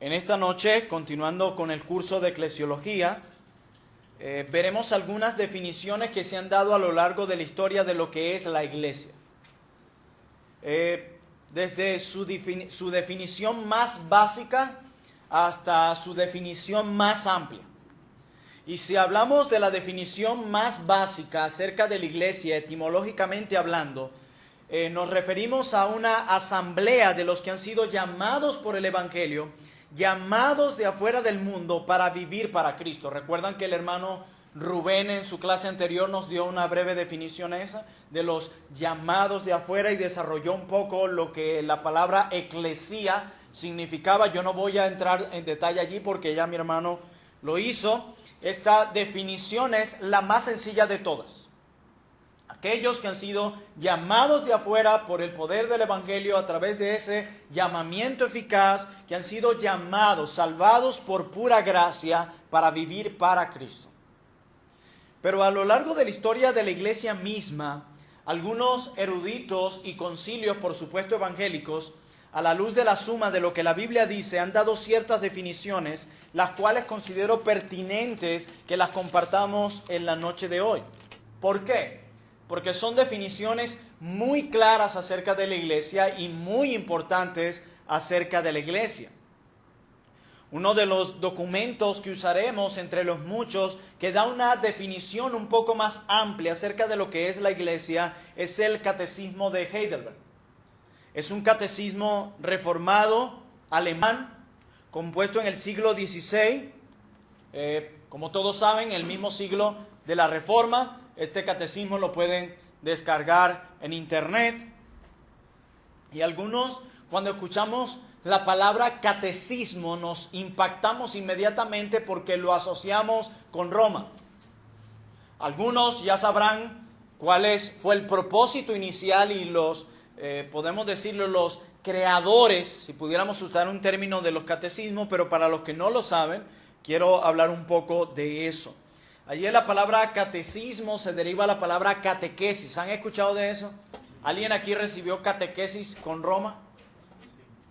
En esta noche, continuando con el curso de eclesiología, veremos algunas definiciones que se han dado a lo largo de la historia de lo que es la iglesia. Desde su definición más básica hasta su definición más amplia. Y si hablamos de la definición más básica acerca de la iglesia, etimológicamente hablando, nos referimos a una asamblea de los que han sido llamados por el Evangelio, llamados de afuera del mundo para vivir para Cristo. ¿Recuerdan que el hermano Rubén en su clase anterior nos dio una breve definición esa de los llamados de afuera y desarrolló un poco lo que la palabra eclesía significaba? Yo no voy a entrar en detalle allí porque ya mi hermano lo hizo. Esta definición es la más sencilla de todas. Aquellos que han sido llamados de afuera por el poder del Evangelio a través de ese llamamiento eficaz, que han sido llamados, salvados por pura gracia para vivir para Cristo. Pero a lo largo de la historia de la iglesia misma, algunos eruditos y concilios, por supuesto evangélicos, a la luz de la suma de lo que la Biblia dice, han dado ciertas definiciones, las cuales considero pertinentes que las compartamos en la noche de hoy. ¿Por qué? Porque son definiciones muy claras acerca de la iglesia y muy importantes acerca de la iglesia. Uno de los documentos que usaremos entre los muchos que da una definición un poco más amplia acerca de lo que es la iglesia es el Catecismo de Heidelberg. Es un catecismo reformado alemán, compuesto en el siglo XVI, como todos saben, el mismo siglo de la Reforma. Este catecismo lo pueden descargar en internet. Y algunos, cuando escuchamos la palabra catecismo, nos impactamos inmediatamente porque lo asociamos con Roma. Algunos ya sabrán fue el propósito inicial y podemos decirlo, los creadores, si pudiéramos usar un término de los catecismos, pero para los que no lo saben, quiero hablar un poco de eso. Allí en la palabra catecismo se deriva la palabra catequesis. ¿Han escuchado de eso? ¿Alguien aquí recibió catequesis con Roma?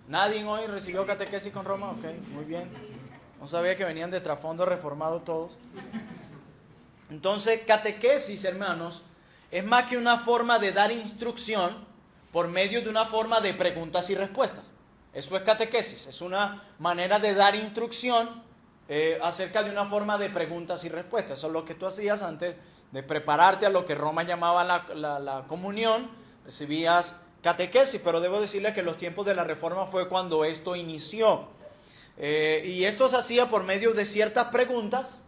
¿Nadie hoy recibió catequesis con Roma? Ok, muy bien. No sabía que venían de trasfondo reformado todos. Entonces, catequesis, hermanos, es más que una forma de dar instrucción por medio de una forma de preguntas y respuestas. Eso es catequesis, es una manera de dar instrucción acerca de una forma de preguntas y respuestas. Eso es lo que tú hacías antes de prepararte a lo que Roma llamaba la comunión. Recibías catequesis, pero debo decirles que los tiempos de la Reforma fue cuando esto inició. Y esto se hacía por medio de ciertas preguntas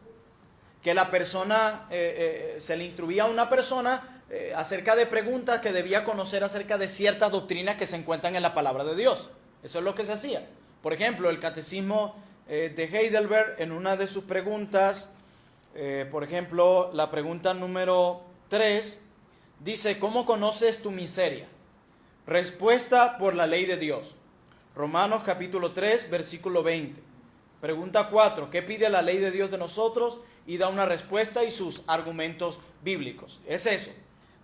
que la persona, se le instruía a una persona acerca de preguntas que debía conocer acerca de ciertas doctrinas que se encuentran en la palabra de Dios. Eso es lo que se hacía. Por ejemplo, el catecismo de Heidelberg, en una de sus preguntas, por ejemplo, la pregunta número 3, dice: ¿cómo conoces tu miseria? Respuesta: por la ley de Dios. Romanos capítulo 3, versículo 20. Pregunta 4, ¿qué pide la ley de Dios de nosotros? Y da una respuesta y sus argumentos bíblicos. Es eso,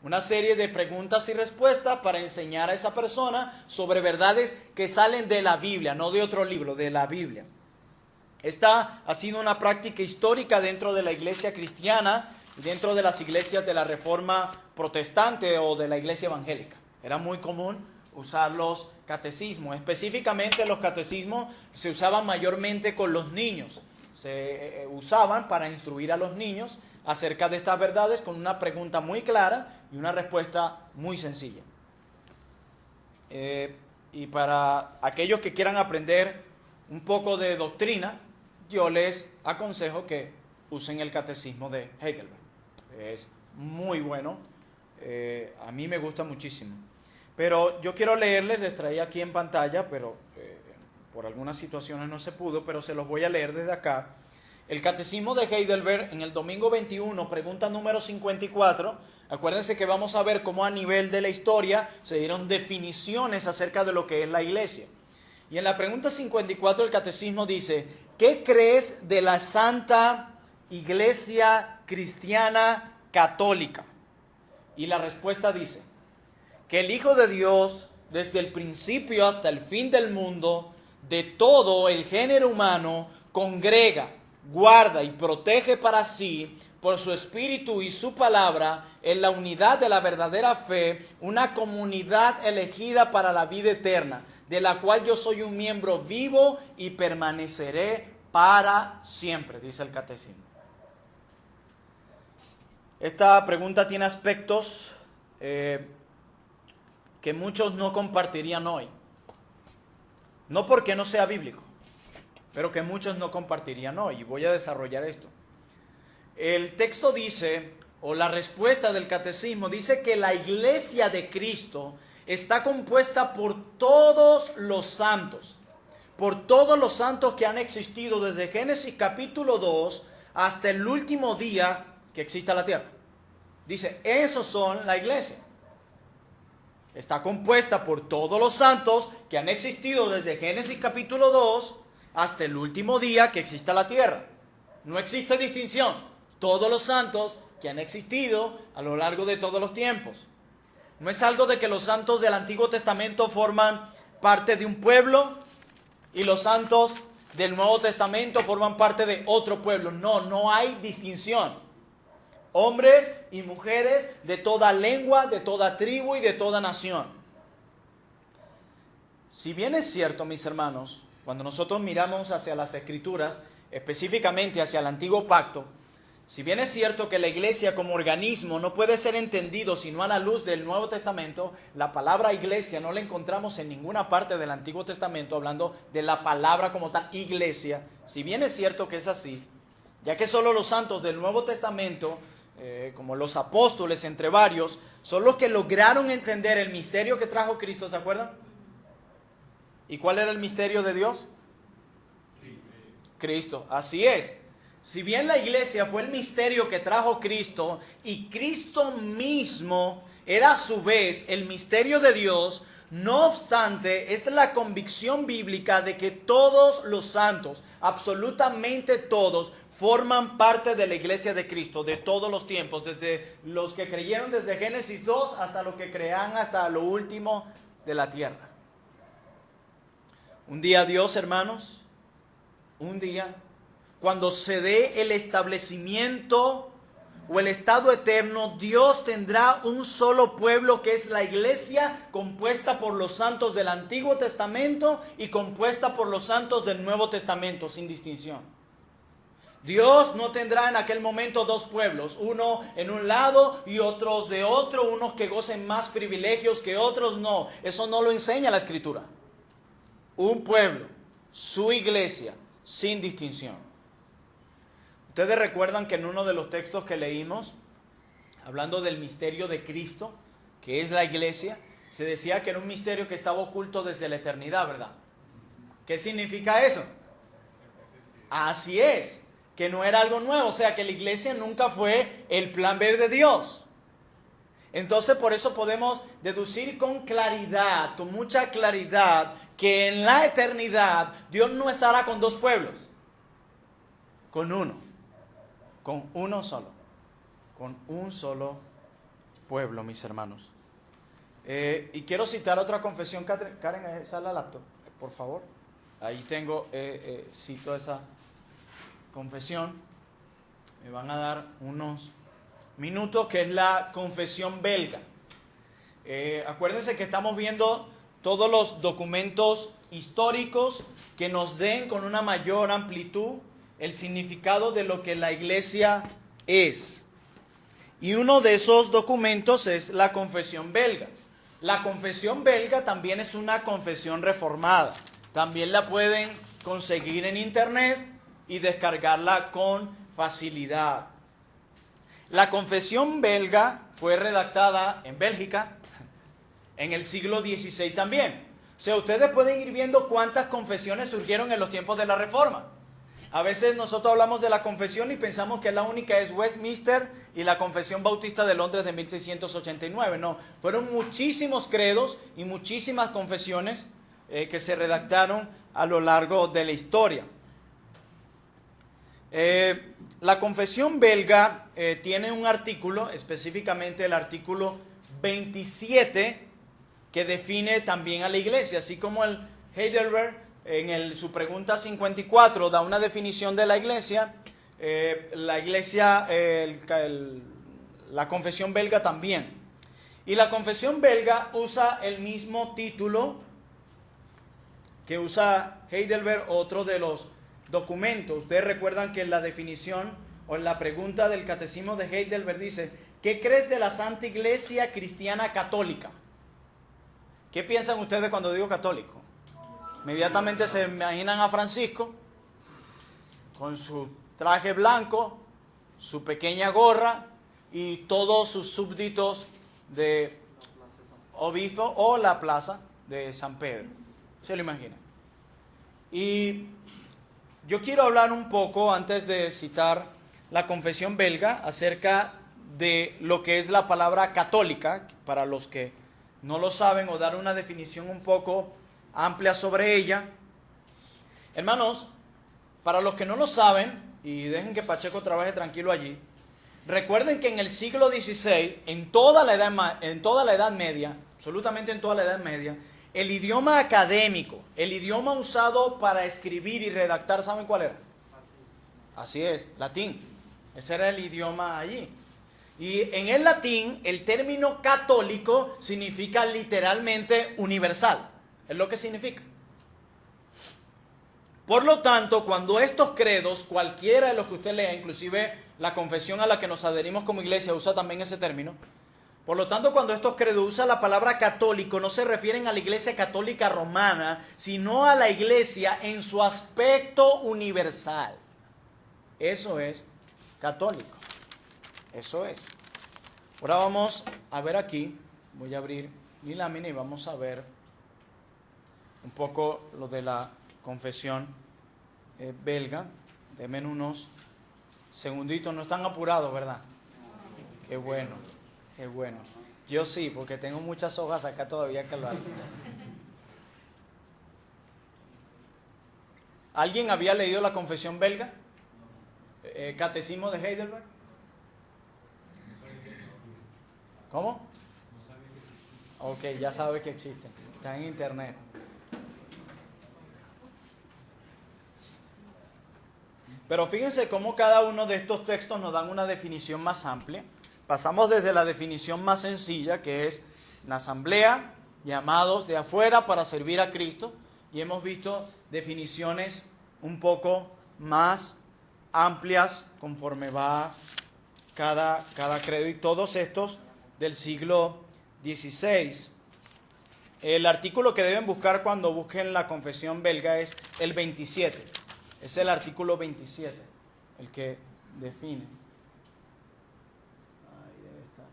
una serie de preguntas y respuestas para enseñar a esa persona sobre verdades que salen de la Biblia, no de otro libro, de la Biblia. Esta ha sido una práctica histórica dentro de la iglesia cristiana y dentro de las iglesias de la Reforma protestante o de la iglesia evangélica. Era muy común usar los catecismos. Específicamente los catecismos se usaban mayormente con los niños. Se usaban para instruir a los niños acerca de estas verdades con una pregunta muy clara y una respuesta muy sencilla. Y para aquellos que quieran aprender un poco de doctrina, yo les aconsejo que usen el catecismo de Heidelberg. Es muy bueno, a mí me gusta muchísimo. Pero yo quiero leerles, les traía aquí en pantalla, pero por algunas situaciones no se pudo, pero se los voy a leer desde acá. El catecismo de Heidelberg, en el domingo 21, pregunta número 54. Acuérdense que vamos a ver cómo a nivel de la historia se dieron definiciones acerca de lo que es la iglesia. Y en la pregunta 54 el catecismo dice: ¿qué crees de la Santa Iglesia Cristiana Católica? Y la respuesta dice: que el Hijo de Dios, desde el principio hasta el fin del mundo, de todo el género humano, congrega, guarda y protege para sí, por su espíritu y su palabra, en la unidad de la verdadera fe, una comunidad elegida para la vida eterna, de la cual yo soy un miembro vivo y permaneceré para siempre, dice el catecismo. Esta pregunta tiene aspectos que muchos no compartirían hoy. No porque no sea bíblico, pero que muchos no compartirían hoy. Y voy a desarrollar esto. El texto dice, o la respuesta del catecismo, dice que la iglesia de Cristo está compuesta por todos los santos. Por todos los santos que han existido desde Génesis capítulo 2 hasta el último día que exista la tierra. Dice, esos son la iglesia. Está compuesta por todos los santos que han existido desde Génesis capítulo 2 hasta el último día que exista la tierra. No existe distinción. Todos los santos que han existido a lo largo de todos los tiempos. No es algo de que los santos del Antiguo Testamento forman parte de un pueblo y los santos del Nuevo Testamento forman parte de otro pueblo. No, no hay distinción. Hombres y mujeres de toda lengua, de toda tribu y de toda nación. Si bien es cierto, mis hermanos, cuando nosotros miramos hacia las Escrituras, específicamente hacia el Antiguo Pacto, si bien es cierto que la iglesia como organismo no puede ser entendido sino a la luz del Nuevo Testamento, la palabra iglesia no la encontramos en ninguna parte del Antiguo Testamento hablando de la palabra como tal, iglesia. Si bien es cierto que es así, ya que solo los santos del Nuevo Testamento, como los apóstoles entre varios, son los que lograron entender el misterio que trajo Cristo, ¿se acuerdan? ¿Y cuál era el misterio de Dios? Cristo, así es. Si bien la iglesia fue el misterio que trajo Cristo y Cristo mismo era a su vez el misterio de Dios, no obstante, es la convicción bíblica de que todos los santos, absolutamente todos, forman parte de la iglesia de Cristo de todos los tiempos, desde los que creyeron desde Génesis 2 hasta los que crean hasta lo último de la tierra. Un día Dios, hermanos, un día, cuando se dé el establecimiento o el estado eterno, Dios tendrá un solo pueblo que es la iglesia, compuesta por los santos del Antiguo Testamento y compuesta por los santos del Nuevo Testamento, sin distinción. Dios no tendrá en aquel momento dos pueblos, uno en un lado y otros de otro, unos que gocen más privilegios que otros, no. Eso no lo enseña la Escritura. Un pueblo, su iglesia, sin distinción. Ustedes recuerdan que en uno de los textos que leímos, hablando del misterio de Cristo, que es la iglesia, se decía que era un misterio que estaba oculto desde la eternidad, ¿verdad? ¿Qué significa eso? Así es, que no era algo nuevo, o sea que la iglesia nunca fue el plan B de Dios. Entonces por eso podemos deducir con claridad, con mucha claridad, que en la eternidad Dios no estará con dos pueblos, con uno. Con uno solo, con un solo pueblo, mis hermanos. Y quiero citar otra confesión. Karen, esa es la laptop, por favor. Ahí tengo, cito esa confesión. Me van a dar unos minutos, que es la confesión belga. Acuérdense que estamos viendo todos los documentos históricos que nos den con una mayor amplitud el significado de lo que la iglesia es. Y uno de esos documentos es la confesión belga. La confesión belga también es una confesión reformada. También la pueden conseguir en internet y descargarla con facilidad. La confesión belga fue redactada en Bélgica en el siglo XVI también. O sea, ustedes pueden ir viendo cuántas confesiones surgieron en los tiempos de la Reforma. A veces nosotros hablamos de la confesión y pensamos que la única es Westminster y la Confesión Bautista de Londres de 1689. No, fueron muchísimos credos y muchísimas confesiones que se redactaron a lo largo de la historia. La confesión belga tiene un artículo, específicamente el artículo 27, que define también a la iglesia, así como el Heidelberg su pregunta 54 da una definición de la iglesia. La confesión belga también. Y la confesión belga usa el mismo título que usa Heidelberg, otro de los documentos. Ustedes recuerdan que en la definición o en la pregunta del catecismo de Heidelberg dice: ¿qué crees de la Santa Iglesia Cristiana Católica? ¿Qué piensan ustedes cuando digo católico? Inmediatamente se imaginan a Francisco con su traje blanco, su pequeña gorra y todos sus súbditos de obispo o la plaza de San Pedro. ¿Se lo imaginan? Y yo quiero hablar un poco, antes de citar la confesión belga, acerca de lo que es la palabra católica, para los que no lo saben, o dar una definición un poco amplia sobre ella. Hermanos, para los que no lo saben, y dejen que Pacheco trabaje tranquilo allí, recuerden que en el siglo XVI, en toda la Edad Media, absolutamente en toda la Edad Media, el idioma académico, el idioma usado para escribir y redactar, ¿saben cuál era? Así es, latín. Ese era el idioma allí. Y en el latín, el término católico significa literalmente universal. Es lo que significa. Por lo tanto, cuando estos credos, cualquiera de los que usted lea, inclusive la confesión a la que nos adherimos como iglesia, usa también ese término. Por lo tanto, cuando estos credos usan la palabra católico, no se refieren a la iglesia católica romana, sino a la iglesia en su aspecto universal. Eso es católico. Eso es. Ahora vamos a ver aquí, voy a abrir mi lámina y vamos a ver un poco lo de la confesión belga. Denme unos segunditos, no están apurados, ¿verdad? Qué bueno, qué bueno. Yo sí, porque tengo muchas hojas acá todavía que lo hago. ¿Alguien había leído la confesión belga? Catecismo de Heidelberg. ¿Cómo? Ok, ya sabe que existe. Está en internet. Pero fíjense cómo cada uno de estos textos nos dan una definición más amplia. Pasamos desde la definición más sencilla, que es la asamblea, llamados de afuera para servir a Cristo, y hemos visto definiciones un poco más amplias conforme va cada credo, y todos estos del siglo XVI. El artículo que deben buscar cuando busquen la confesión belga es el 27. Es el artículo 27, el que define. Ahí debe estar.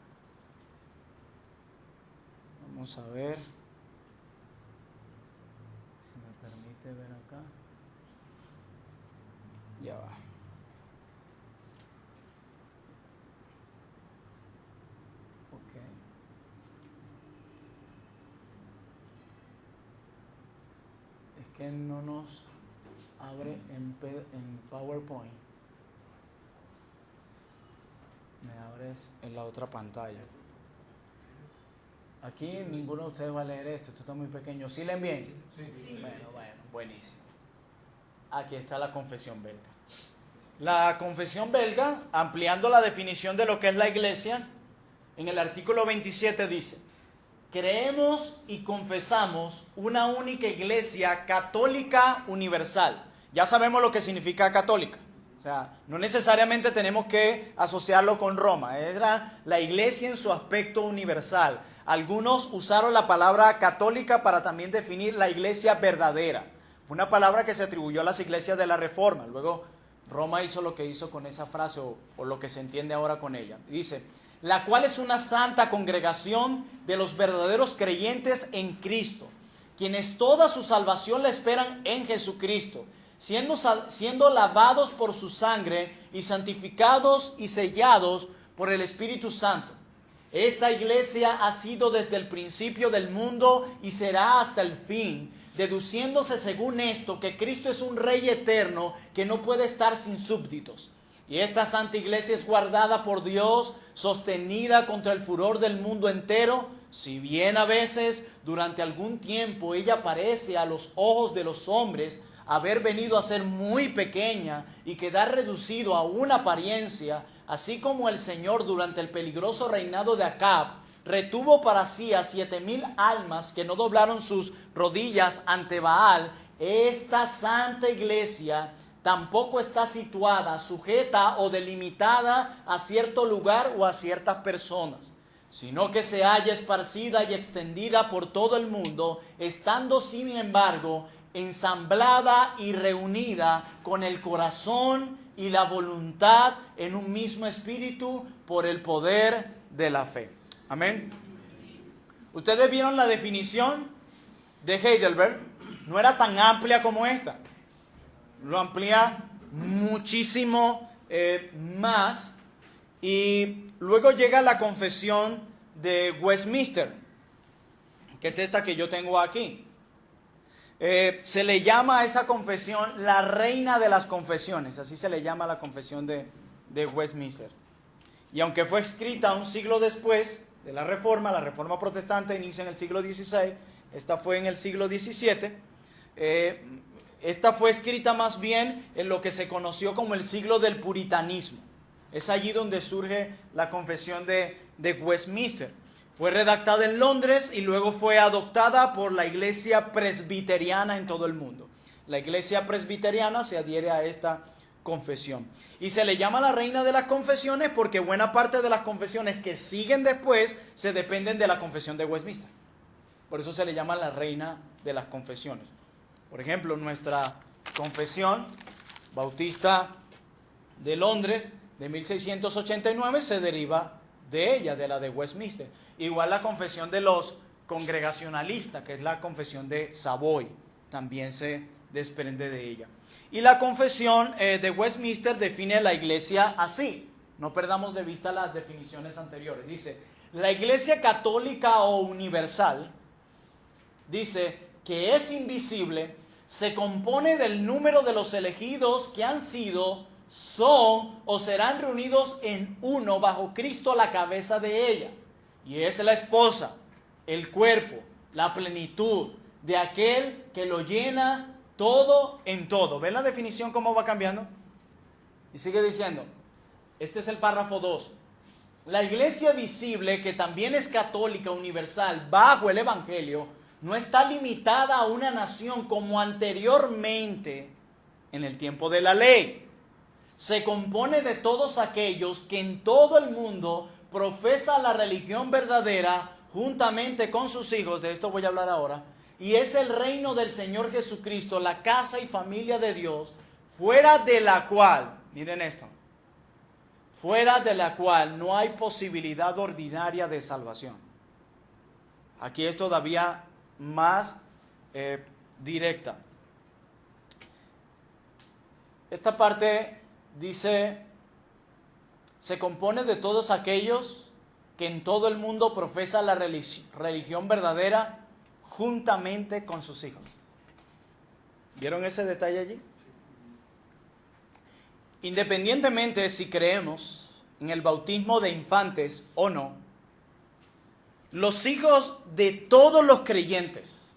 Vamos a ver. Si me permite ver acá. Ya va. Ok. Es que no nos abre en PowerPoint. Me abres en la otra pantalla. Aquí ninguno de ustedes va a leer esto está muy pequeño. ¿Sí leen bien? Sí. Bueno, buenísimo. Aquí está la confesión belga. La confesión belga, ampliando la definición de lo que es la iglesia, en el artículo 27 dice: creemos y confesamos una única iglesia católica universal. Ya sabemos lo que significa católica. O sea, no necesariamente tenemos que asociarlo con Roma. Era la iglesia en su aspecto universal. Algunos usaron la palabra católica para también definir la iglesia verdadera. Fue una palabra que se atribuyó a las iglesias de la Reforma. Luego Roma hizo lo que hizo con esa frase, o lo que se entiende ahora con ella. Dice: la cual es una santa congregación de los verdaderos creyentes en Cristo, quienes toda su salvación la esperan en Jesucristo, siendo lavados por su sangre y santificados y sellados por el Espíritu Santo. Esta iglesia ha sido desde el principio del mundo y será hasta el fin, deduciéndose según esto que Cristo es un Rey eterno que no puede estar sin súbditos. Y esta santa iglesia es guardada por Dios, sostenida contra el furor del mundo entero, Si bien a veces durante algún tiempo ella parece a los ojos de los hombres haber venido a ser muy pequeña y quedar reducido a una apariencia, así como el Señor durante el peligroso reinado de Acab retuvo para sí a 7,000 almas que no doblaron sus rodillas ante Baal, esta santa iglesia tampoco está situada, sujeta o delimitada a cierto lugar o a ciertas personas, sino que se halla esparcida y extendida por todo el mundo, estando sin embargo ensamblada y reunida con el corazón y la voluntad en un mismo espíritu por el poder de la fe. Amén. Ustedes vieron la definición de Heidelberg, no era tan amplia como esta, lo amplía muchísimo más. Y luego llega la confesión de Westminster, que es esta que yo tengo aquí. Se le llama a esa confesión la reina de las confesiones, así se le llama a la confesión de Westminster. Y aunque fue escrita un siglo después de la Reforma protestante inicia en el siglo XVI, esta fue en el siglo XVII, esta fue escrita más bien en lo que se conoció como el siglo del puritanismo. Es allí donde surge la confesión de Westminster. Fue redactada en Londres y luego fue adoptada por la iglesia presbiteriana en todo el mundo. La iglesia presbiteriana se adhiere a esta confesión. Y se le llama la reina de las confesiones porque buena parte de las confesiones que siguen después se dependen de la confesión de Westminster. Por eso se le llama la reina de las confesiones. Por ejemplo, nuestra confesión bautista de Londres de 1689 se deriva de ella, de la de Westminster. Igual la confesión de los congregacionalistas, que es la confesión de Savoy, también se desprende de ella. Y la confesión de Westminster define la iglesia así. No perdamos de vista las definiciones anteriores. Dice, la iglesia católica o universal, dice que es invisible, se compone del número de los elegidos que han sido, son o serán reunidos en uno bajo Cristo la cabeza de ella. Y es la esposa, el cuerpo, la plenitud de aquel que lo llena todo en todo. ¿Ven la definición cómo va cambiando? Y sigue diciendo, este es el párrafo 2. La iglesia visible, que también es católica universal bajo el evangelio, no está limitada a una nación como anteriormente en el tiempo de la ley. Se compone de todos aquellos que en todo el mundo profesan la religión verdadera juntamente con sus hijos, de esto voy a hablar ahora, y es el reino del Señor Jesucristo, la casa y familia de Dios, fuera de la cual, miren esto, fuera de la cual no hay posibilidad ordinaria de salvación. Aquí es todavía más directa. Esta parte dice, se compone de todos aquellos que en todo el mundo profesan la religión verdadera juntamente con sus hijos. ¿Vieron ese detalle allí? Independientemente si creemos en el bautismo de infantes o no, los hijos de todos los creyentes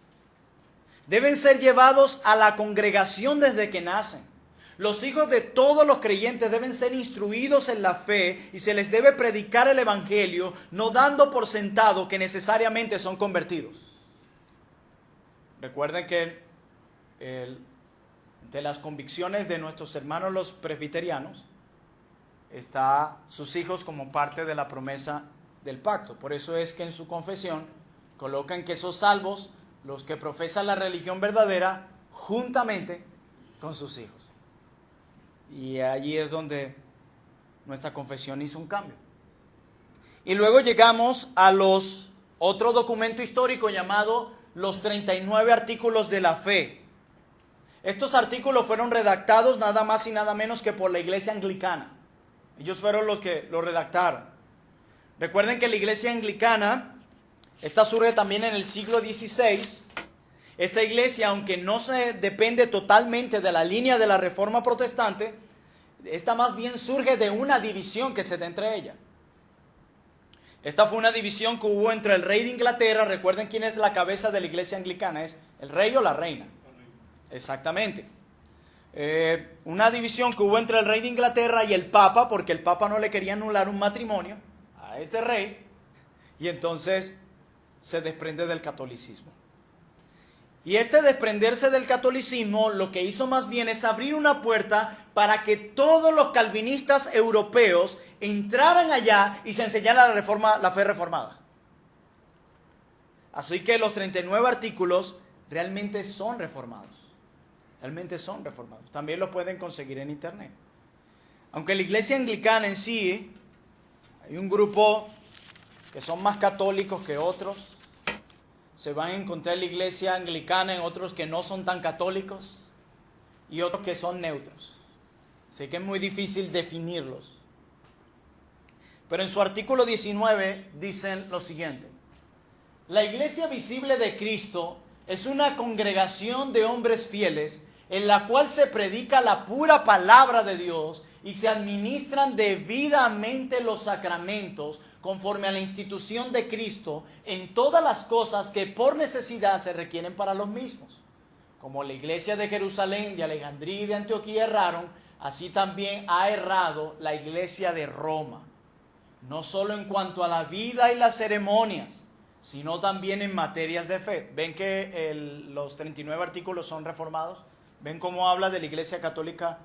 deben ser llevados a la congregación desde que nacen. Los hijos de todos los creyentes deben ser instruidos en la fe y se les debe predicar el evangelio, no dando por sentado que necesariamente son convertidos. Recuerden que de las convicciones de nuestros hermanos los presbiterianos está sus hijos como parte de la promesa del pacto. Por eso es que en su confesión colocan que son salvos los que profesan la religión verdadera juntamente con sus hijos. Y allí es donde nuestra confesión hizo un cambio. Y luego llegamos a otro documento histórico llamado los 39 artículos de la fe. Estos artículos fueron redactados nada más y nada menos que por la iglesia anglicana. Ellos fueron los que lo redactaron. Recuerden que la iglesia anglicana, esta surge también en el siglo XVI. Esta iglesia, aunque no se depende totalmente de la línea de la Reforma protestante, esta más bien surge de una división que se da entre ella. Esta fue una división que hubo entre el rey de Inglaterra. Recuerden quién es la cabeza de la iglesia anglicana. ¿Es el rey o la reina? Exactamente. Una división que hubo entre el rey de Inglaterra y el papa, porque el papa no le quería anular un matrimonio a este rey. Y entonces se desprende del catolicismo. Y este desprenderse del catolicismo lo que hizo más bien es abrir una puerta para que todos los calvinistas europeos entraran allá y se enseñara la fe reformada. Así que los 39 artículos realmente son reformados. Realmente son reformados. También los pueden conseguir en internet. Aunque la iglesia anglicana en sí, hay un grupo que son más católicos que otros. Se van a encontrar la iglesia anglicana en otros que no son tan católicos y otros que son neutros. Sé que es muy difícil definirlos. Pero en su artículo 19 dicen lo siguiente: la iglesia visible de Cristo es una congregación de hombres fieles en la cual se predica la pura palabra de Dios y se administran debidamente los sacramentos conforme a la institución de Cristo en todas las cosas que por necesidad se requieren para los mismos. Como la iglesia de Jerusalén, de Alejandría y de Antioquía erraron, así también ha errado la iglesia de Roma. No solo en cuanto a la vida y las ceremonias, sino también en materias de fe. ¿Ven que los 39 artículos son reformados? ¿Ven cómo habla de la iglesia católica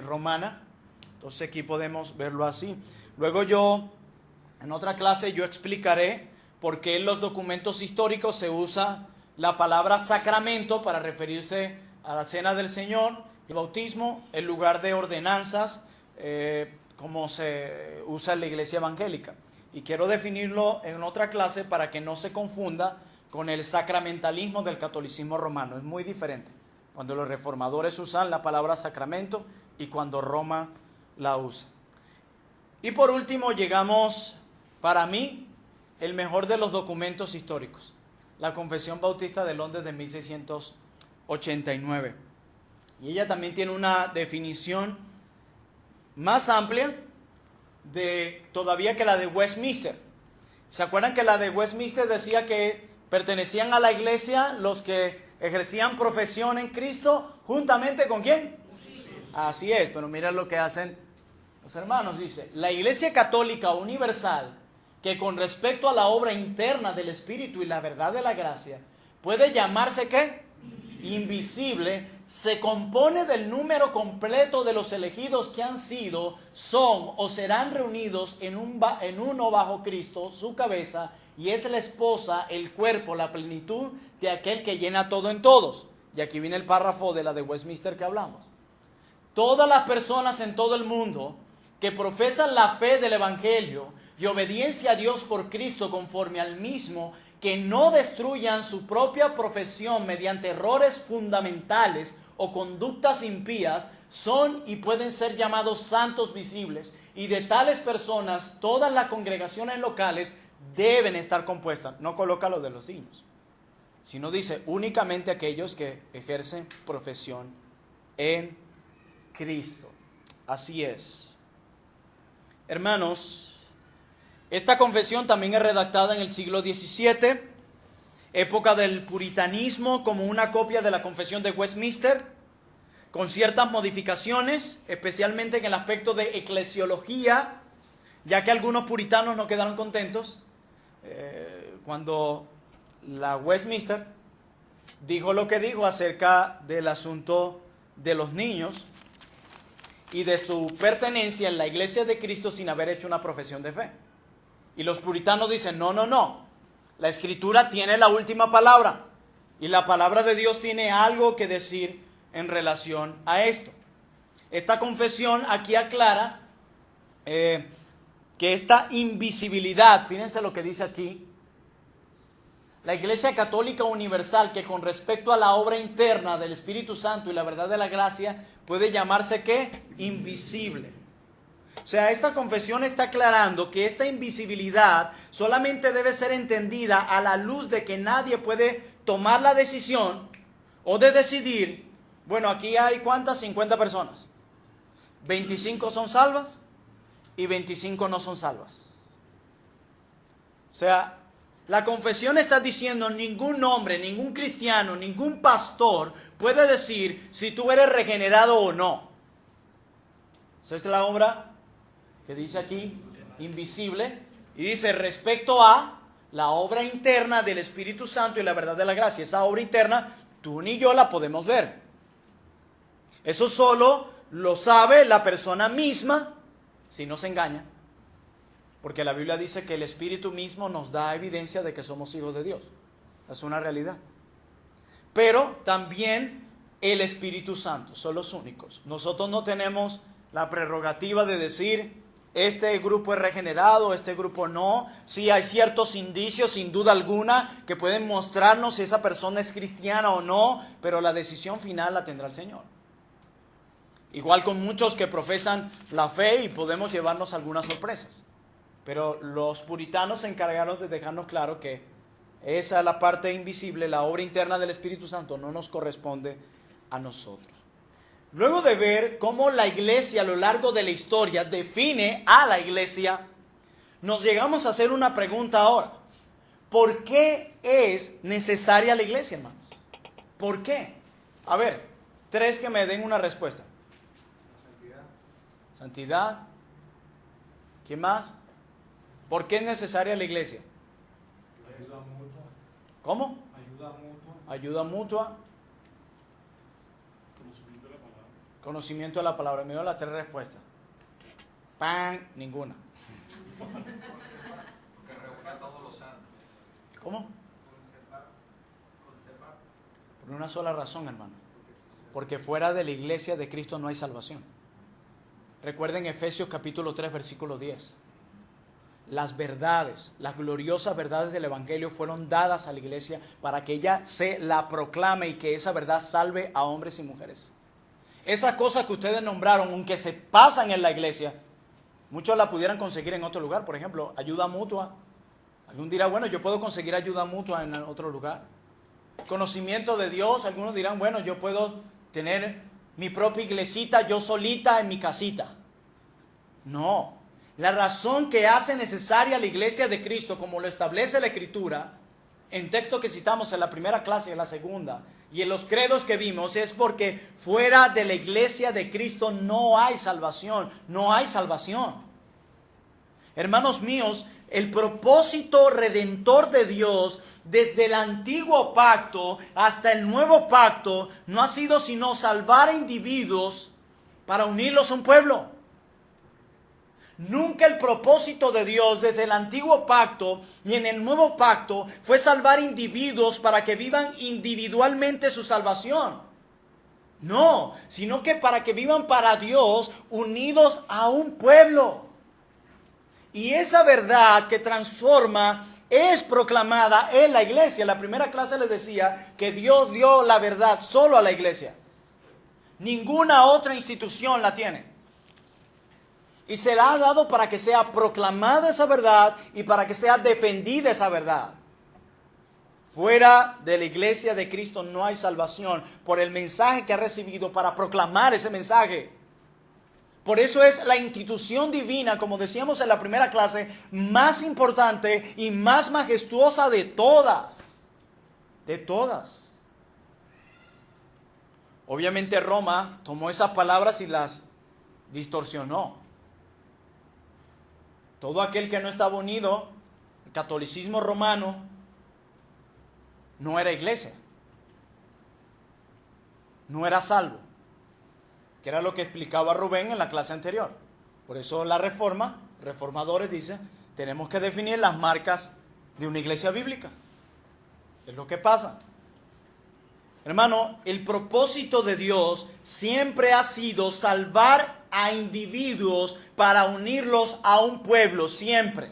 romana? Entonces aquí podemos verlo así. Luego en otra clase yo explicaré por qué en los documentos históricos se usa la palabra sacramento para referirse a la cena del Señor, el bautismo, en lugar de ordenanzas, como se usa en la iglesia evangélica. Y quiero definirlo en otra clase para que no se confunda con el sacramentalismo del catolicismo romano. Es muy diferente cuando los reformadores usan la palabra sacramento y cuando Roma la usa. Y por último llegamos, para mí, el mejor de los documentos históricos, la Confesión Bautista de Londres de 1689. Y ella también tiene una definición más amplia todavía que la de Westminster. ¿Se acuerdan que la de Westminster decía que pertenecían a la iglesia los que ejercían profesión en Cristo juntamente con quién? Así es, pero mira lo que hacen los hermanos. Dice: la iglesia católica universal, que con respecto a la obra interna del Espíritu y la verdad de la gracia, puede llamarse ¿qué? Invisible, se compone del número completo de los elegidos que han sido, son o serán reunidos en uno bajo Cristo, su cabeza, y es la esposa, el cuerpo, la plenitud de aquel que llena todo en todos. Y aquí viene el párrafo de la de Westminster que hablamos. Todas las personas en todo el mundo que profesan la fe del Evangelio y obediencia a Dios por Cristo conforme al mismo, que no destruyan su propia profesión mediante errores fundamentales o conductas impías, son y pueden ser llamados santos visibles, y de tales personas todas las congregaciones locales deben estar compuestas. No coloca lo de los niños, sino dice únicamente aquellos que ejercen profesión en Cristo. Así es. Hermanos, esta confesión también es redactada en el siglo XVII, época del puritanismo, como una copia de la Confesión de Westminster, con ciertas modificaciones, especialmente en el aspecto de eclesiología, ya que algunos puritanos no quedaron contentos cuando la Westminster dijo lo que dijo acerca del asunto de los niños y de su pertenencia en la iglesia de Cristo sin haber hecho una profesión de fe. Y los puritanos dicen: no, la Escritura tiene la última palabra y la palabra de Dios tiene algo que decir en relación a esto. Esta confesión aquí aclara que esta invisibilidad, fíjense lo que dice aquí, la Iglesia Católica Universal, que con respecto a la obra interna del Espíritu Santo y la verdad de la gracia, puede llamarse ¿qué? Invisible. O sea, esta confesión está aclarando que esta invisibilidad solamente debe ser entendida a la luz de que nadie puede tomar la decisión o de decidir, bueno, aquí hay ¿cuántas? 50 personas. 25 son salvas y 25 no son salvas. sea, la confesión está diciendo ningún hombre, ningún cristiano, ningún pastor puede decir si tú eres regenerado o no. Esa es la obra que dice aquí, invisible, y dice respecto a la obra interna del Espíritu Santo y la verdad de la gracia. Esa obra interna, tú ni yo la podemos ver. Eso solo lo sabe la persona misma si no se engaña. Porque la Biblia dice que el Espíritu mismo nos da evidencia de que somos hijos de Dios. Es una realidad. Pero también el Espíritu Santo, son los únicos. Nosotros no tenemos la prerrogativa de decir, este grupo es regenerado, este grupo no. Sí hay ciertos indicios, sin duda alguna, que pueden mostrarnos si esa persona es cristiana o no, pero la decisión final la tendrá el Señor. Igual con muchos que profesan la fe y podemos llevarnos algunas sorpresas. Pero los puritanos se encargaron de dejarnos claro que esa es la parte invisible, la obra interna del Espíritu Santo no nos corresponde a nosotros. Luego de ver cómo la iglesia a lo largo de la historia define a la iglesia, nos llegamos a hacer una pregunta ahora. ¿Por qué es necesaria la iglesia, hermanos? ¿Por qué? A ver, 3 que me den una respuesta. Santidad. Santidad. ¿Quién más? ¿Por qué es necesaria la iglesia? Ayuda mutua. ¿Cómo? Ayuda mutua. Ayuda mutua. Conocimiento de la palabra. Conocimiento de la palabra. Me dio las 3 respuestas. ¡Pam! Ninguna. Que reúne a todos los santos. ¿Cómo? Conservar. Por una sola razón, hermano. Porque fuera de la iglesia de Cristo no hay salvación. Recuerden Efesios capítulo 3, versículo 10. Las verdades, las gloriosas verdades del Evangelio fueron dadas a la iglesia para que ella se la proclame y que esa verdad salve a hombres y mujeres. Esas cosas que ustedes nombraron, aunque se pasan en la iglesia, muchos la pudieran conseguir en otro lugar. Por ejemplo, ayuda mutua. Algún dirá, bueno, yo puedo conseguir ayuda mutua en otro lugar. Conocimiento de Dios, algunos dirán, bueno, yo puedo tener mi propia iglesita, yo solita en mi casita. No. La razón que hace necesaria la iglesia de Cristo, como lo establece la Escritura, en texto que citamos en la primera clase y en la segunda, y en los credos que vimos, es porque fuera de la iglesia de Cristo no hay salvación, no hay salvación. Hermanos míos, el propósito redentor de Dios desde el antiguo pacto hasta el nuevo pacto no ha sido sino salvar a individuos para unirlos a un pueblo. Nunca el propósito de Dios desde el antiguo pacto y en el nuevo pacto fue salvar individuos para que vivan individualmente su salvación. No, sino que para que vivan para Dios unidos a un pueblo. Y esa verdad que transforma es proclamada en la iglesia. En la primera clase les decía que Dios dio la verdad solo a la iglesia. Ninguna otra institución la tiene. Y se la ha dado para que sea proclamada esa verdad y para que sea defendida esa verdad. Fuera de la iglesia de Cristo no hay salvación por el mensaje que ha recibido para proclamar ese mensaje. Por eso es la institución divina, como decíamos en la primera clase, más importante y más majestuosa de todas. De todas. Obviamente Roma tomó esas palabras y las distorsionó. Todo aquel que no estaba unido, el catolicismo romano, no era iglesia. No era salvo. Que era lo que explicaba Rubén en la clase anterior. Por eso la reforma, reformadores dicen, tenemos que definir las marcas de una iglesia bíblica. Es lo que pasa. Hermano, el propósito de Dios siempre ha sido salvar a individuos para unirlos a un pueblo, siempre.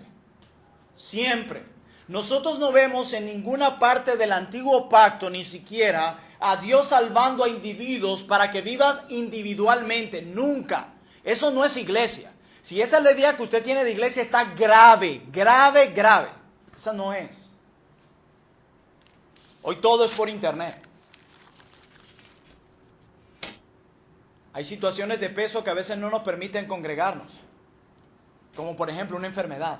Siempre. Nosotros no vemos en ninguna parte del antiguo pacto, ni siquiera, a Dios salvando a individuos para que vivas individualmente. Nunca. Eso no es iglesia. Si esa es la idea que usted tiene de iglesia, está grave, grave, grave. Esa no es. Hoy todo es por internet. Hay situaciones de peso que a veces no nos permiten congregarnos. Como por ejemplo una enfermedad.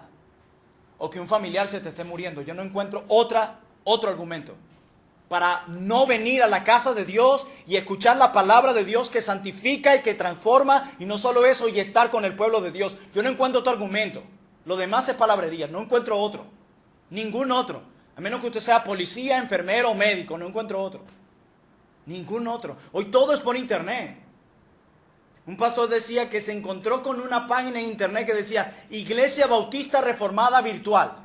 o que un familiar se te esté muriendo. Yo no encuentro otro argumento para no venir a la casa de Dios y escuchar la palabra de Dios que santifica y que transforma, y no solo eso, y estar con el pueblo de Dios. Yo no encuentro otro argumento. Lo demás es palabrería, no encuentro otro. Ningún otro. A menos que usted sea policía, enfermero o médico, no encuentro otro. Ningún otro. Hoy todo es por internet. Un pastor decía que se encontró con una página en internet que decía Iglesia Bautista Reformada Virtual.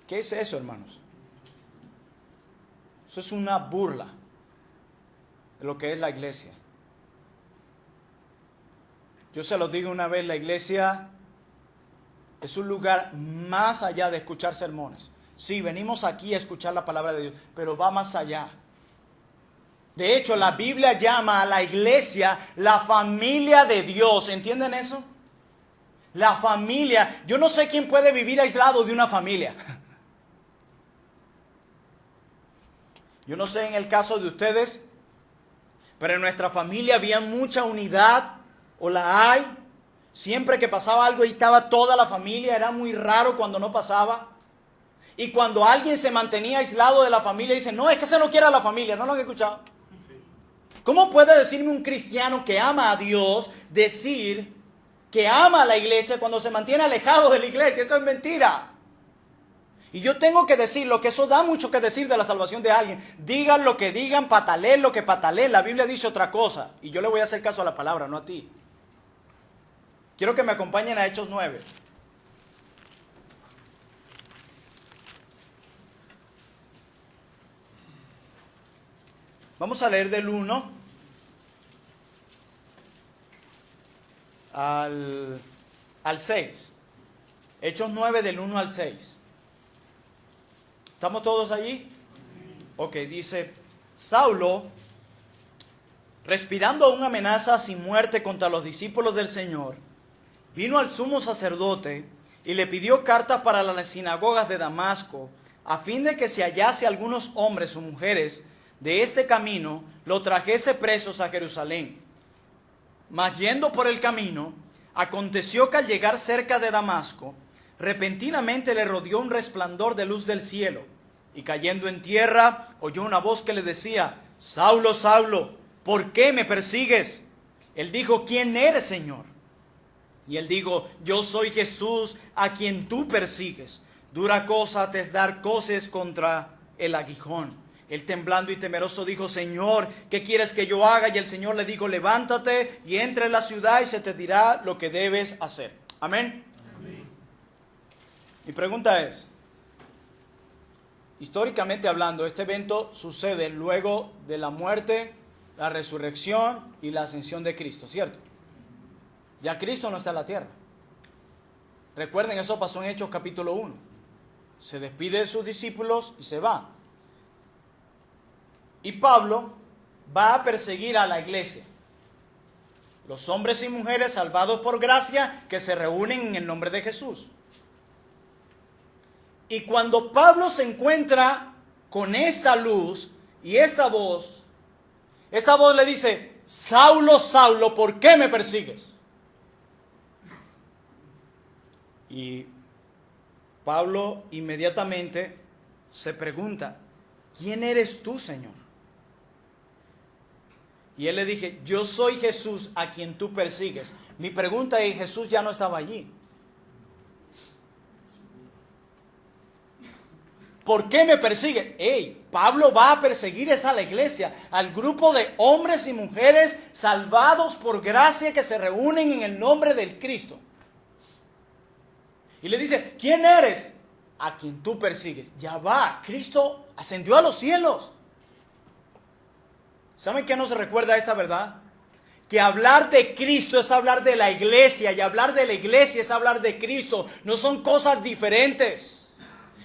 ¿Qué es eso, hermanos? Eso es una burla de lo que es la iglesia. Yo se lo digo una vez, la iglesia es un lugar más allá de escuchar sermones. Sí, venimos aquí a escuchar la palabra de Dios, pero va más allá. De hecho, la Biblia llama a la iglesia la familia de Dios. ¿Entienden eso? La familia. Yo no sé quién puede vivir aislado de una familia. Yo no sé en el caso de ustedes, pero en nuestra familia había mucha unidad, o la hay. Siempre que pasaba algo y estaba toda la familia, era muy raro cuando no pasaba. Y cuando alguien se mantenía aislado de la familia, dicen, no, es que se no quiere a la familia, ¿no lo han escuchado? ¿Cómo puede decirme un cristiano que ama a Dios, decir que ama a la iglesia cuando se mantiene alejado de la iglesia? Esto es mentira. Y yo tengo que decirlo, que eso da mucho que decir de la salvación de alguien. Digan lo que digan, pataleen lo que pataleen. La Biblia dice otra cosa. Y yo le voy a hacer caso a la palabra, no a ti. Quiero que me acompañen a Hechos 9. Vamos a leer del 1 al 6. Hechos 9 del 1 al 6. ¿Estamos todos allí? Ok, dice, Saulo, respirando aún amenazas y muerte contra los discípulos del Señor, vino al sumo sacerdote y le pidió cartas para las sinagogas de Damasco, a fin de que si hallase algunos hombres o mujeres de este camino, lo trajese presos a Jerusalén. Mas yendo por el camino, aconteció que al llegar cerca de Damasco, repentinamente le rodeó un resplandor de luz del cielo, y cayendo en tierra, oyó una voz que le decía, Saulo, Saulo, ¿por qué me persigues? Él dijo, ¿quién eres, Señor? Y él dijo, yo soy Jesús, a quien tú persigues. Dura cosa te es dar coces contra el aguijón. Él temblando y temeroso dijo, Señor, ¿qué quieres que yo haga? Y el Señor le dijo, levántate y entra en la ciudad y se te dirá lo que debes hacer. Amén. Mi pregunta es, históricamente hablando, este evento sucede luego de la muerte, la resurrección y la ascensión de Cristo, ¿cierto? Ya Cristo no está en la tierra. Recuerden, eso pasó en Hechos capítulo 1. Se despide de sus discípulos y se va. Y Pablo va a perseguir a la iglesia. Los hombres y mujeres salvados por gracia que se reúnen en el nombre de Jesús. Y cuando Pablo se encuentra con esta luz y esta voz le dice, Saulo, Saulo, ¿por qué me persigues? Y Pablo inmediatamente se pregunta, ¿quién eres tú, Señor? Y él le dije, yo soy Jesús a quien tú persigues. Mi pregunta es, Jesús ya no estaba allí. ¿Por qué me persigue? Pablo va a perseguir a la iglesia, al grupo de hombres y mujeres salvados por gracia que se reúnen en el nombre del Cristo. Y le dice, ¿quién eres? A quien tú persigues. Ya va, Cristo ascendió a los cielos. ¿Saben qué nos recuerda esta verdad? Que hablar de Cristo es hablar de la iglesia, y hablar de la iglesia es hablar de Cristo. No son cosas diferentes.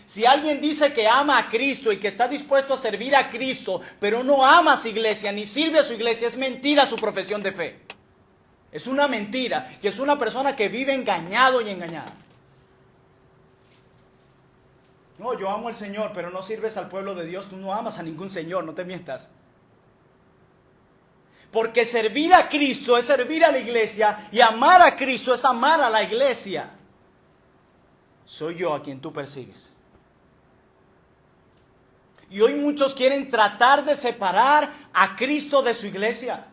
Si alguien dice que ama a Cristo y que está dispuesto a servir a Cristo, pero no ama a su iglesia ni sirve a su iglesia, es mentira su profesión de fe. Es una mentira, y es una persona que vive engañado y engañada. No, yo amo al Señor, pero no sirves al pueblo de Dios. Tú no amas a ningún Señor, no te mientas. Porque servir a Cristo es servir a la iglesia y amar a Cristo es amar a la iglesia. Soy yo a quien tú persigues. Y hoy muchos quieren tratar de separar a Cristo de su iglesia.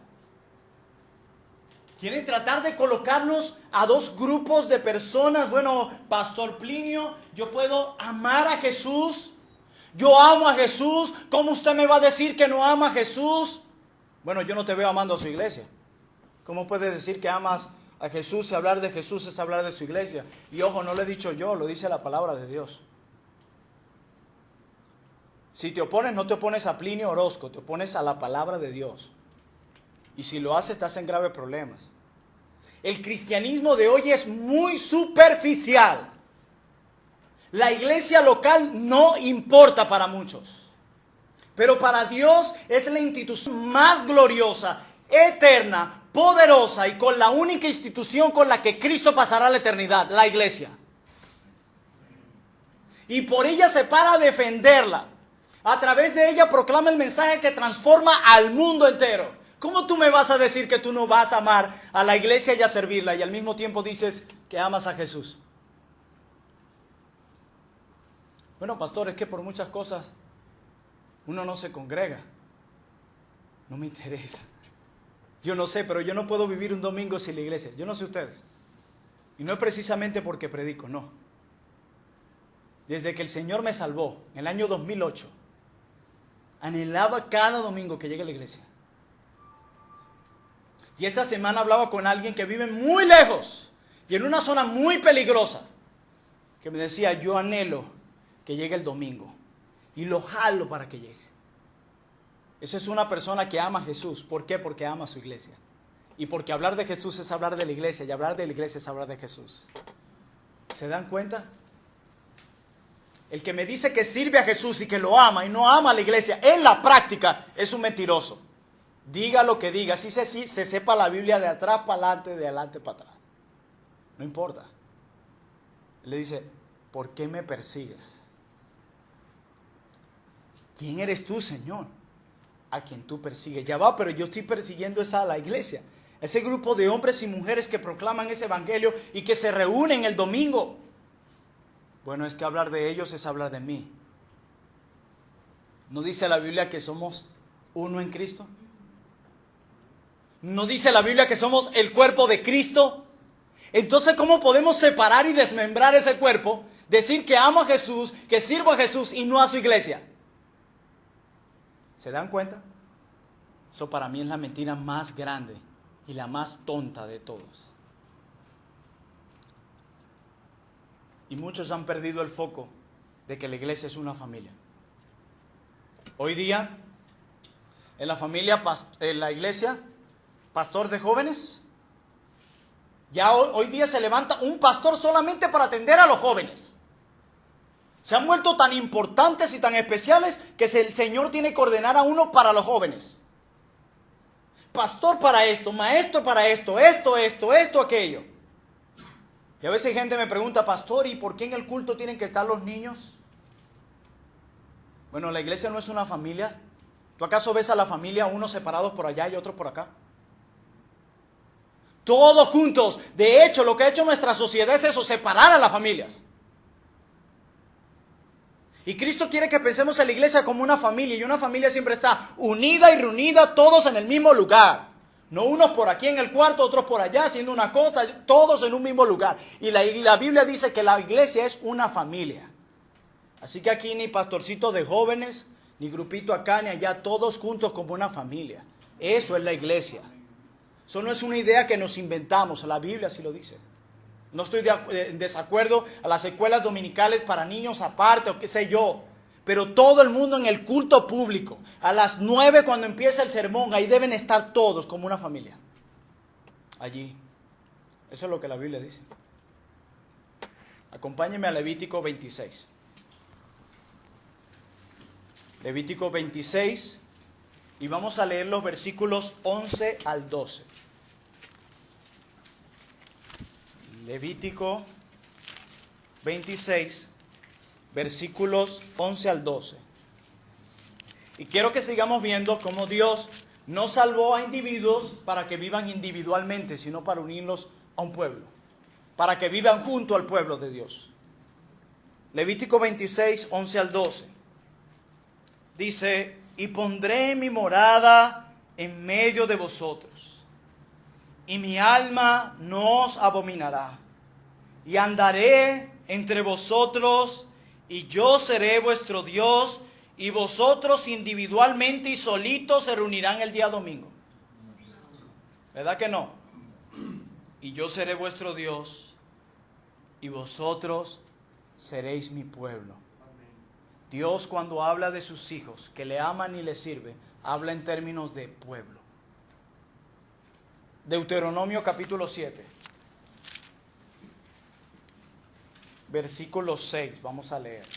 Quieren tratar de colocarnos a dos grupos de personas. Bueno, Pastor Plinio, yo puedo amar a Jesús. Yo amo a Jesús. ¿Cómo usted me va a decir que no ama a Jesús? Bueno, yo no te veo amando a su iglesia. ¿Cómo puedes decir que amas a Jesús y hablar de Jesús es hablar de su iglesia? Y ojo, no lo he dicho yo, lo dice la palabra de Dios. Si te opones, no te opones a Plinio Orozco, te opones a la palabra de Dios. Y si lo haces, estás en graves problemas. El cristianismo de hoy es muy superficial. La iglesia local no importa para muchos. Pero para Dios es la institución más gloriosa, eterna, poderosa y con la única institución con la que Cristo pasará la eternidad, la iglesia. Y por ella se para a defenderla. A través de ella proclama el mensaje que transforma al mundo entero. ¿Cómo tú me vas a decir que tú no vas a amar a la iglesia y a servirla y al mismo tiempo dices que amas a Jesús? Bueno, pastor, es que por muchas cosas uno no se congrega. No me interesa. Yo no sé, pero yo no puedo vivir un domingo sin la iglesia. Yo no sé ustedes. Y no es precisamente porque predico, no. Desde que el Señor me salvó, en el año 2008, anhelaba cada domingo que llegue a la iglesia. Y esta semana hablaba con alguien que vive muy lejos y en una zona muy peligrosa, que me decía, yo anhelo que llegue el domingo y lo jalo para que llegue. Esa es una persona que ama a Jesús. ¿Por qué? Porque ama a su iglesia. Y porque hablar de Jesús es hablar de la iglesia y hablar de la iglesia es hablar de Jesús. ¿Se dan cuenta? El que me dice que sirve a Jesús y que lo ama y no ama a la iglesia en la práctica es un mentiroso. Diga lo que diga, así se sepa la Biblia de atrás para adelante, de adelante para atrás. No importa. Él le dice, ¿por qué me persigues? ¿Quién eres tú, Señor? A quien tú persigues. Ya va, pero yo estoy persiguiendo a la iglesia. Ese grupo de hombres y mujeres que proclaman ese evangelio y que se reúnen el domingo. Bueno, es que hablar de ellos es hablar de mí. ¿No dice la Biblia que somos uno en Cristo? ¿No dice la Biblia que somos el cuerpo de Cristo? Entonces, ¿cómo podemos separar y desmembrar ese cuerpo? Decir que amo a Jesús, que sirvo a Jesús y no a su iglesia. ¿Se dan cuenta? Eso para mí es la mentira más grande y la más tonta de todos. Y muchos han perdido el foco de que la iglesia es una familia. Hoy día, en la familia, en la iglesia, pastor de jóvenes, ya hoy día se levanta un pastor solamente para atender a los jóvenes. Se han vuelto tan importantes y tan especiales que el Señor tiene que ordenar a uno para los jóvenes. Pastor para esto, maestro para esto, aquello. Y a veces gente me pregunta, pastor, ¿y por qué en el culto tienen que estar los niños? Bueno, la iglesia no es una familia. ¿Tú acaso ves a la familia unos separados por allá y otros por acá? Todos juntos. De hecho, lo que ha hecho nuestra sociedad es eso, separar a las familias. Y Cristo quiere que pensemos en la iglesia como una familia. Y una familia siempre está unida y reunida, todos en el mismo lugar. No unos por aquí en el cuarto, otros por allá haciendo una cosa, todos en un mismo lugar. Y la Biblia dice que la iglesia es una familia. Así que aquí ni pastorcito de jóvenes, ni grupito acá, ni allá, todos juntos como una familia. Eso es la iglesia. Eso no es una idea que nos inventamos, la Biblia así lo dice. No estoy en desacuerdo a las escuelas dominicales para niños aparte o qué sé yo. Pero todo el mundo en el culto público, a las 9 cuando empieza el sermón, ahí deben estar todos como una familia. Allí. Eso es lo que la Biblia dice. Acompáñenme a Levítico 26. Levítico 26 y vamos a leer los versículos 11 al 12. Levítico 26, versículos 11 al 12. Y quiero que sigamos viendo cómo Dios No salvó a individuos para que vivan individualmente, sino para unirlos a un pueblo, para que vivan junto al pueblo de Dios. Levítico 26, 11 al 12. Dice: y pondré mi morada en medio de vosotros, y mi alma no os abominará, y andaré entre vosotros, y yo seré vuestro Dios, y vosotros individualmente y solitos se reunirán el día domingo. ¿Verdad que no? Y yo seré vuestro Dios, y vosotros seréis mi pueblo. Dios, cuando habla de sus hijos que le aman y le sirven, habla en términos de pueblo. Deuteronomio capítulo 7, versículo 6, vamos a leer.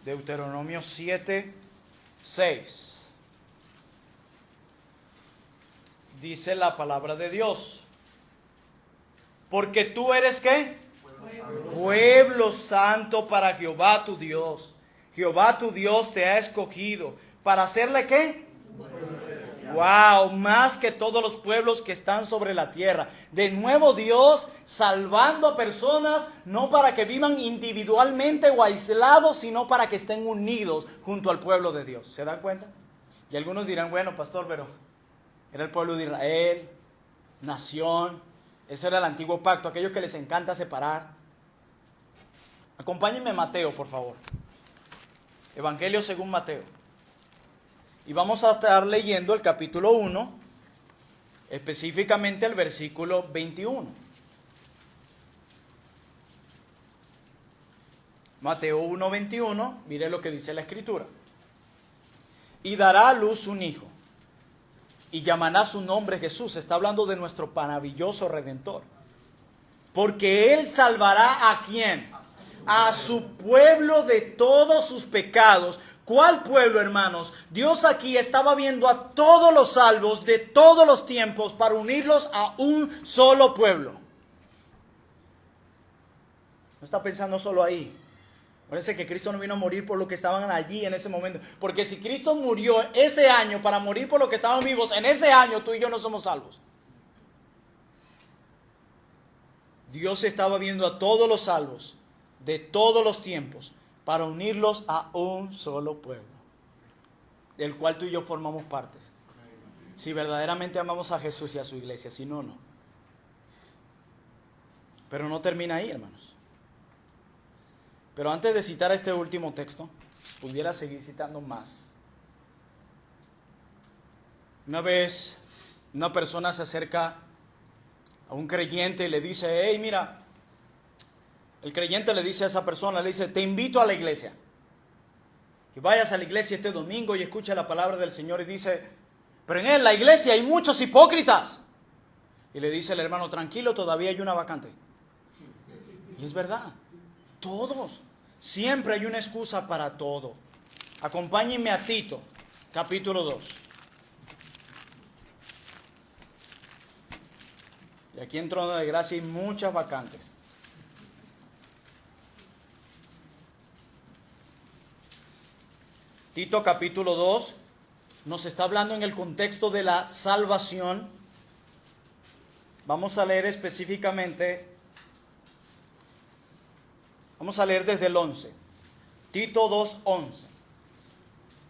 Deuteronomio 7, 6. Dice la palabra de Dios: porque tú eres ¿qué? Pueblo santo para Jehová tu Dios. Jehová tu Dios te ha escogido para hacerle ¿qué? Wow, más que todos los pueblos que están sobre la tierra. De nuevo Dios salvando a personas, no para que vivan individualmente o aislados, sino para que estén unidos junto al pueblo de Dios. ¿Se dan cuenta? Y algunos dirán: bueno, pastor, pero era el pueblo de Israel, nación, ese era el antiguo pacto, aquellos que les encanta separar. Acompáñenme a Mateo, por favor. Evangelio según Mateo. Y vamos a estar leyendo el capítulo 1, específicamente el versículo 21. Mateo 1, 21, mire lo que dice la Escritura. Y dará a luz un hijo, y llamará su nombre Jesús. Está hablando de nuestro maravilloso Redentor. Porque Él salvará ¿a quién? A su pueblo de todos sus pecados. ¿Cuál pueblo, hermanos? Dios aquí estaba viendo a todos los salvos de todos los tiempos para unirlos a un solo pueblo. No está pensando solo ahí. Parece que Cristo no vino a morir por los que estaban allí en ese momento. Porque si Cristo murió ese año para morir por los que estaban vivos, en ese año tú y yo no somos salvos. Dios estaba viendo a todos los salvos de todos los tiempos para unirlos a un solo pueblo, del cual tú y yo formamos parte. Si verdaderamente amamos a Jesús y a su iglesia, si no, no. Pero no termina ahí, hermanos. Pero antes de citar este último texto, pudiera seguir citando más. Una vez una persona se acerca a un creyente y le dice: hey, mira, el creyente le dice a esa persona, le dice: te invito a la iglesia, que vayas a la iglesia este domingo y escucha la palabra del Señor. Y dice: pero en la iglesia hay muchos hipócritas. Y le dice el hermano: tranquilo, todavía hay una vacante. Y es verdad, todos, siempre hay una excusa para todo. Acompáñenme a Tito, capítulo 2. Y aquí en Trono de Gracia hay muchas vacantes. Tito capítulo 2 nos está hablando en el contexto de la salvación. Vamos a leer específicamente, vamos a leer desde el 11. Tito 2:11.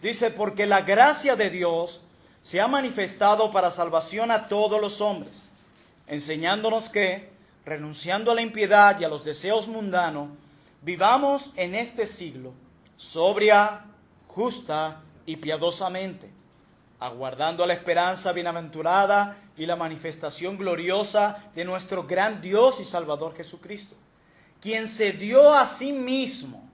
Dice: porque la gracia de Dios se ha manifestado para salvación a todos los hombres, enseñándonos que, renunciando a la impiedad y a los deseos mundanos, vivamos en este siglo sobria, justa y piadosamente, aguardando a la esperanza bienaventurada y la manifestación gloriosa de nuestro gran Dios y Salvador Jesucristo, quien se dio a sí mismo,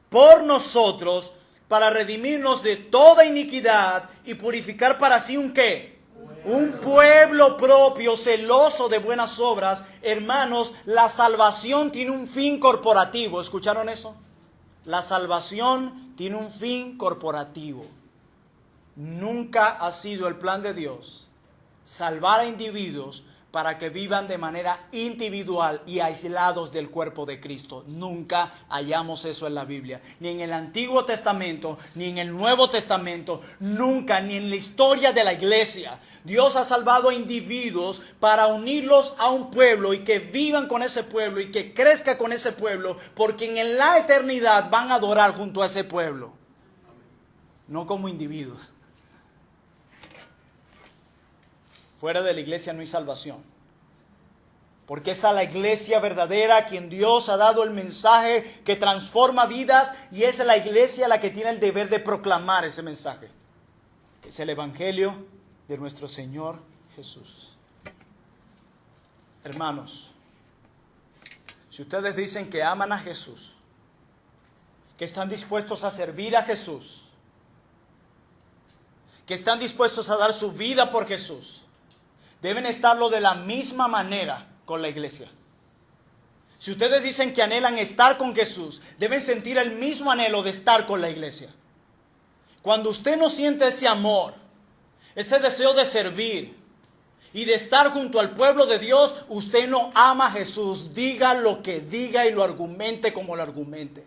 por nosotros, para redimirnos de toda iniquidad y purificar para sí ¿un qué? Un pueblo propio, celoso de buenas obras. Hermanos, la salvación tiene un fin corporativo. ¿Escucharon eso? La salvación tiene un fin corporativo. Nunca ha sido el plan de Dios salvar a individuos para que vivan de manera individual y aislados del cuerpo de Cristo. Nunca hallamos eso en la Biblia, ni en el Antiguo Testamento, ni en el Nuevo Testamento, nunca, ni en la historia de la iglesia. Dios ha salvado a individuos para unirlos a un pueblo y que vivan con ese pueblo y que crezca con ese pueblo, porque en la eternidad van a adorar junto a ese pueblo, no como individuos. Fuera de la iglesia no hay salvación. Porque es a la iglesia verdadera a quien Dios ha dado el mensaje que transforma vidas, y es la iglesia la que tiene el deber de proclamar ese mensaje, que es el evangelio de nuestro Señor Jesús. Hermanos, si ustedes dicen que aman a Jesús, que están dispuestos a servir a Jesús, que están dispuestos a dar su vida por Jesús, deben estarlo de la misma manera con la iglesia. Si ustedes dicen que anhelan estar con Jesús, deben sentir el mismo anhelo de estar con la iglesia. Cuando usted no siente ese amor, ese deseo de servir y de estar junto al pueblo de Dios, usted no ama a Jesús. Diga lo que diga y lo argumente como lo argumente.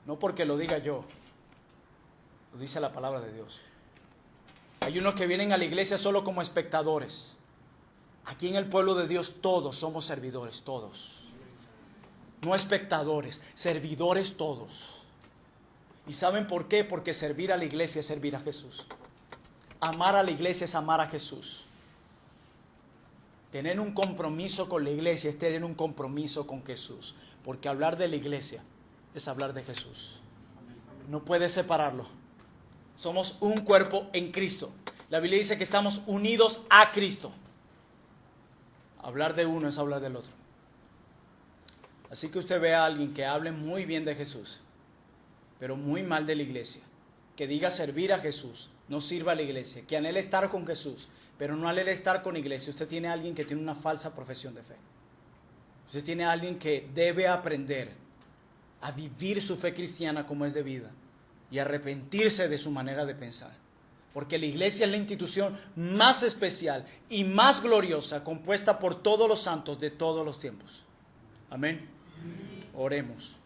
No porque lo diga yo, lo dice la palabra de Dios. Hay unos que vienen a la iglesia solo como espectadores. Aquí en el pueblo de Dios todos somos servidores, todos. No espectadores, servidores todos. ¿Y saben por qué? Porque servir a la iglesia es servir a Jesús. Amar a la iglesia es amar a Jesús. Tener un compromiso con la iglesia es tener un compromiso con Jesús. Porque hablar de la iglesia es hablar de Jesús. No puedes separarlo. Somos un cuerpo en Cristo. La Biblia dice que estamos unidos a Cristo. Hablar de uno es hablar del otro. Así que usted ve a alguien que hable muy bien de Jesús, pero muy mal de la iglesia, que diga servir a Jesús, no sirva a la iglesia, que anhele estar con Jesús, pero no anhele estar con la iglesia. Usted tiene a alguien que tiene una falsa profesión de fe. Usted tiene a alguien que debe aprender a vivir su fe cristiana como es debida y arrepentirse de su manera de pensar. Porque la iglesia es la institución más especial y más gloriosa, compuesta por todos los santos de todos los tiempos. Amén. Oremos.